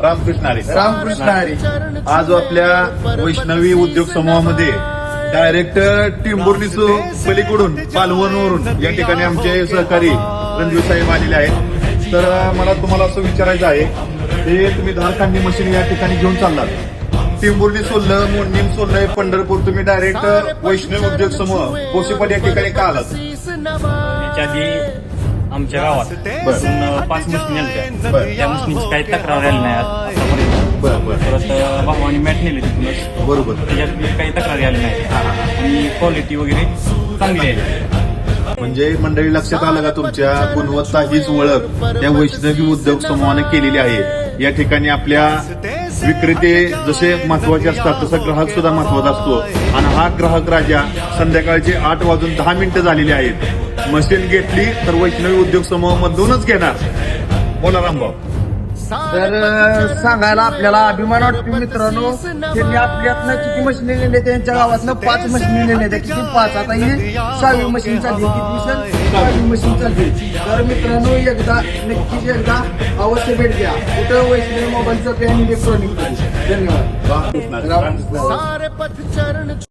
रामकृष्ण हरी. आज आपल्या वैष्णवी उद्योग समूहामध्ये डायरेक्ट टिंबुर्णीसू पलीकडून पालवणवरून या ठिकाणी आमचे सहकारी रणजीव साहेब आलेले आहेत. तर मला तुम्हाला असं विचारायचं आहे, हे तुम्ही धारखांडी मशीन या ठिकाणी घेऊन चाललात. टिंबुर्णी सोडलं, मोडणीम सोडलं, पंढरपूर, तुम्ही डायरेक्ट वैष्णवी उद्योग समूह पोशीपाट या ठिकाणी का आलात? याच्या आधी आमच्या गावात 5 मशीनी आल्या. त्या मशीनीची काही तक्रार आली नाही आतापर्यंत. परत भावानी मॅट नेली तिथूनच. बरोबर. त्याच्यात काही तक्रार आली नाही आणि क्वालिटी वगैरे चांगली आहे. म्हणजे मंडळी लक्षात आलं का, तुमच्या गुणवत्ता हीच ओळख त्या वैष्णवी उद्योग समूहाने केलेली आहे. या ठिकाणी आपल्या विक्रेते जसे महत्वाचे असतात तसा ग्राहक सुद्धा महत्वाचा असतो. आणि हा ग्राहक राजा संध्याकाळचे 8:10 झालेले आहेत. मशीन घेतली तर वैष्णवी उद्योग समूहामधूनच घेणार. बोला रामभाऊ. तर सांगायला आपल्याला अभिमान वाटतो मित्रांनो, त्यांनी आपल्यातनं किती मशीनी नेले, त्यांच्या गावातनं 5 मशीनी नेले. त्या किती 5, आता ही 6वी मशीन चालली. किती सण 6वी मशीन चालली. तर मित्रांनो एकदा नक्कीच एकदा अवश्य भेट द्या. कुठं वैष्णवी मोबाईलचं काही इलेक्ट्रॉनिक. धन्यवाद. रामकृष्ण.